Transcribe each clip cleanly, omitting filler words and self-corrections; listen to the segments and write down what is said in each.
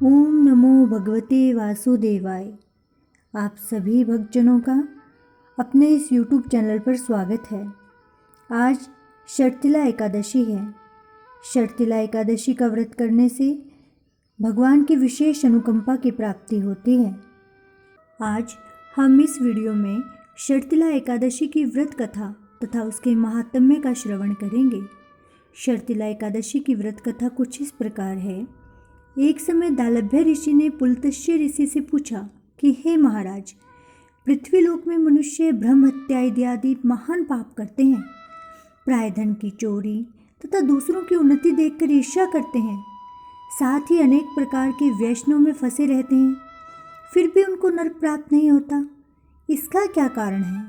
ओम नमो भगवते वासुदेवाय। आप सभी भक्तजनों का अपने इस YouTube चैनल पर स्वागत है। आज शर्तिला एकादशी है। शर्तिला एकादशी का व्रत करने से भगवान की विशेष अनुकंपा की प्राप्ति होती है। आज हम इस वीडियो में शर्तिला एकादशी की व्रत कथा तथा उसके महात्म्य का श्रवण करेंगे। शर्तिला एकादशी की व्रत कथा कुछ इस प्रकार है। एक समय दालभ्य ऋषि ने पुलत्स्य ऋषि से पूछा कि हे महाराज, पृथ्वीलोक में मनुष्य ब्रह्म हत्या इत्यादि महान पाप करते हैं, प्राय धन की चोरी तथा दूसरों की उन्नति देखकर ईर्ष्या करते हैं, साथ ही अनेक प्रकार के व्यसनों में फंसे रहते हैं, फिर भी उनको नरक प्राप्त नहीं होता। इसका क्या कारण है?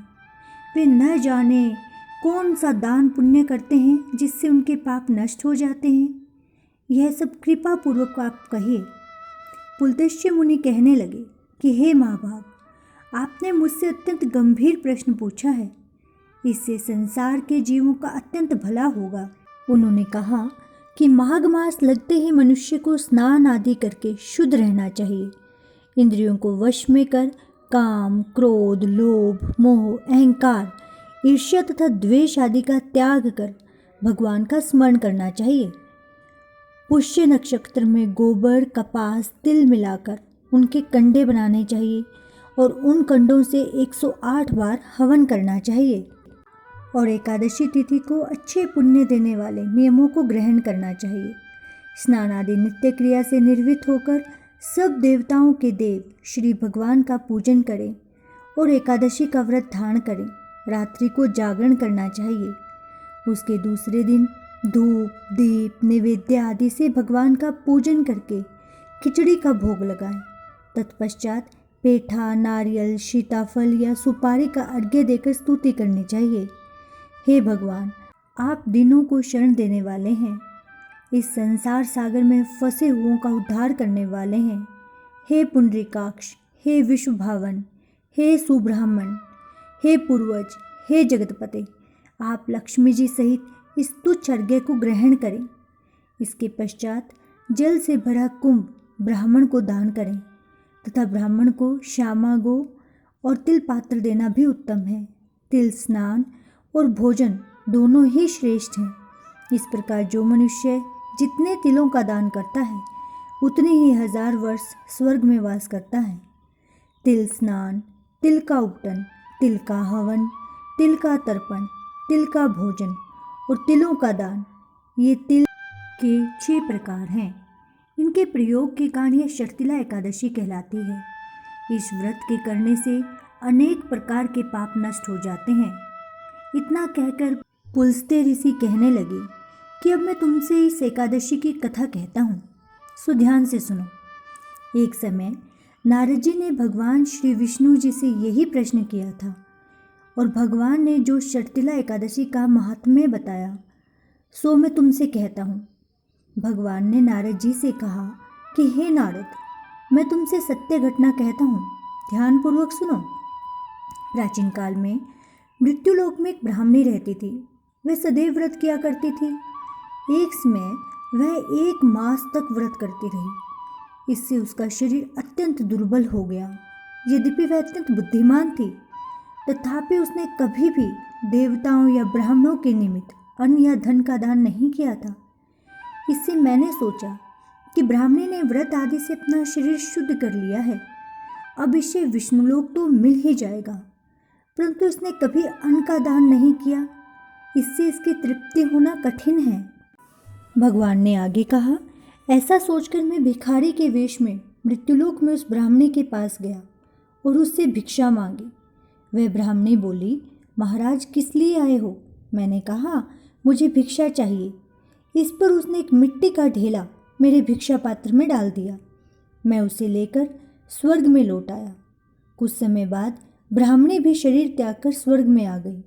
वे न जाने कौन सा दान पुण्य करते हैं जिससे उनके पाप नष्ट हो जाते हैं। यह सब कृपा पूर्वक आप कहिए। पुलत्स्य मुनि कहने लगे कि हे महाभाग, आपने मुझसे अत्यंत गंभीर प्रश्न पूछा है। इससे संसार के जीवों का अत्यंत भला होगा। उन्होंने कहा कि माघ मास लगते ही मनुष्य को स्नान आदि करके शुद्ध रहना चाहिए। इंद्रियों को वश में कर काम, क्रोध, लोभ, मोह, अहंकार, ईर्ष्या तथा द्वेष आदि का त्याग कर भगवान का स्मरण करना चाहिए। पुष्य नक्षत्र में गोबर, कपास, तिल मिलाकर उनके कंडे बनाने चाहिए और उन कंडों से 108 बार हवन करना चाहिए। और एकादशी तिथि को अच्छे पुण्य देने वाले नियमों को ग्रहण करना चाहिए। स्नान आदि नित्य क्रिया से निर्वृत्त होकर सब देवताओं के देव श्री भगवान का पूजन करें और एकादशी का व्रत धारण करें। रात्रि को जागरण करना चाहिए। उसके दूसरे दिन धूप, दीप, नैवेद्य आदि से भगवान का पूजन करके खिचड़ी का भोग लगाएं। तत्पश्चात पेठा, नारियल, सीताफल या सुपारी का अर्घ्य देकर स्तुति करनी चाहिए। हे भगवान, आप दीनों को शरण देने वाले हैं, इस संसार सागर में फंसे हुओं का उद्धार करने वाले हैं। हे पुंडरीकाक्ष, हे विश्वभावन, हे सुब्रह्मण्य, हे पूर्वज, हे जगतपते, आप लक्ष्मी जी सहित इस तुच्छ अर्घ्य को ग्रहण करें। इसके पश्चात जल से भरा कुंभ ब्राह्मण को दान करें तथा ब्राह्मण को श्यामा गो और तिल पात्र देना भी उत्तम है। तिल स्नान और भोजन दोनों ही श्रेष्ठ हैं। इस प्रकार जो मनुष्य जितने तिलों का दान करता है उतने ही 1000 वर्ष स्वर्ग में वास करता है। तिल स्नान, तिल का उपटन, तिल का हवन, तिल का तर्पण, तिल का भोजन और तिलों का दान, ये तिल के 6 प्रकार हैं। इनके प्रयोग के कारण यह शर्तिला एकादशी कहलाती है। इस व्रत के करने से अनेक प्रकार के पाप नष्ट हो जाते हैं। इतना कहकर पुलत्स्य ऋषि कहने लगे कि अब मैं तुमसे इस एकादशी की कथा कहता हूँ, सो ध्यान से सुनो। एक समय नारद जी ने भगवान श्री विष्णु जी से यही प्रश्न किया था और भगवान ने जो शर्तिला एकादशी का महात्म्य बताया सो मैं तुमसे कहता हूँ। भगवान ने नारद जी से कहा कि हे नारद, मैं तुमसे सत्य घटना कहता हूँ, ध्यानपूर्वक सुनो। प्राचीन काल में मृत्युलोक में एक ब्राह्मणी रहती थी। वह सदैव व्रत किया करती थी। एक समय वह 1 मास तक व्रत करती रही। इससे उसका शरीर अत्यंत दुर्बल हो गया। यद्यपि वह अत्यंत बुद्धिमान थी, तथापि उसने कभी भी देवताओं या ब्राह्मणों के निमित्त अन्न या धन का दान नहीं किया था। इससे मैंने सोचा कि ब्राह्मणी ने व्रत आदि से अपना शरीर शुद्ध कर लिया है, अब इसे विष्णुलोक तो मिल ही जाएगा, परंतु इसने कभी अन्न का दान नहीं किया, इससे इसकी तृप्ति होना कठिन है। भगवान ने आगे कहा, ऐसा सोचकर मैं भिखारी के वेश में मृत्युलोक में उस ब्राह्मणी के पास गया और उससे भिक्षा मांगी। वह ब्राह्मणी बोली, महाराज किस लिए आए हो? मैंने कहा, मुझे भिक्षा चाहिए। इस पर उसने एक मिट्टी का ढेला मेरे भिक्षा पात्र में डाल दिया। मैं उसे लेकर स्वर्ग में लौट आया। कुछ समय बाद ब्राह्मणी भी शरीर त्याग कर स्वर्ग में आ गई।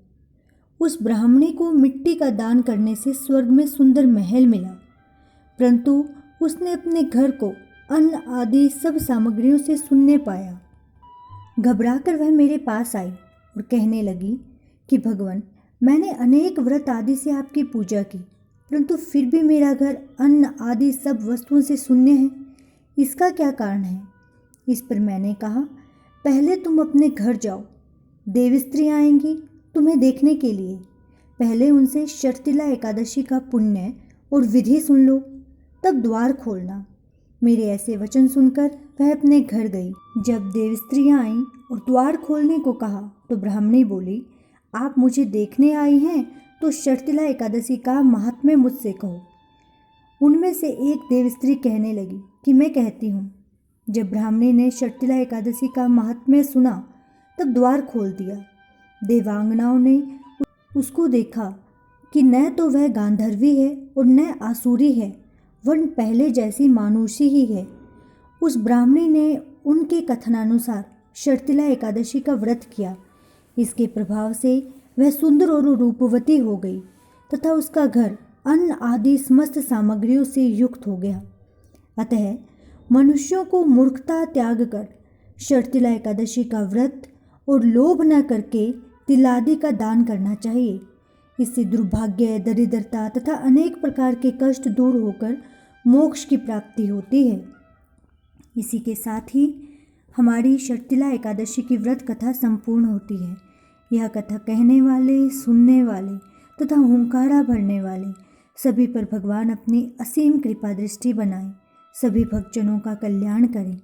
उस ब्राह्मणी को मिट्टी का दान करने से स्वर्ग में सुंदर महल मिला, परंतु उसने अपने घर को अन्न आदि सब सामग्रियों से शून्य पाया। घबराकर वह मेरे पास आई और कहने लगी कि भगवान, मैंने अनेक व्रत आदि से आपकी पूजा की, परंतु फिर भी मेरा घर अन्न आदि सब वस्तुओं से शून्य है। इसका क्या कारण है? इस पर मैंने कहा, पहले तुम अपने घर जाओ, देव स्त्रियाँ आएंगी तुम्हें देखने के लिए। पहले उनसे शर्तिला एकादशी का पुण्य और विधि सुन लो, तब द्वार खोलना। मेरे ऐसे वचन सुनकर वह अपने घर गई। जब देव स्त्रियाँ आईं और द्वार खोलने को कहा तो ब्राह्मणी बोली, आप मुझे देखने आई हैं तो शर्तिला एकादशी का महात्म्य मुझसे कहो। उनमें से एक देव स्त्री कहने लगी कि मैं कहती हूँ। जब ब्राह्मणी ने शर्तिला एकादशी का महात्म्य सुना तब द्वार खोल दिया। देवांगनाओं ने उसको देखा कि न तो वह गांधर्वी है और न आसुरी है, वरन पहले जैसी मानुषी ही है। उस ब्राह्मणी ने उनके कथनानुसार शर्तिला एकादशी का व्रत किया। इसके प्रभाव से वह सुंदर और रूपवती हो गई तथा उसका घर अन्न आदि समस्त सामग्रियों से युक्त हो गया। अतः मनुष्यों को मूर्खता त्याग कर शर्तिला एकादशी का व्रत और लोभ न करके तिलादि का दान करना चाहिए। इससे दुर्भाग्य, दरिद्रता तथा अनेक प्रकार के कष्ट दूर होकर मोक्ष की प्राप्ति होती है। इसी के साथ ही हमारी शर्तिला एकादशी की व्रत कथा संपूर्ण होती है। यह कथा कहने वाले, सुनने वाले तथा हुंकारा भरने वाले सभी पर भगवान अपनी असीम कृपा दृष्टि बनाए, सभी भक्तजनों का कल्याण करें।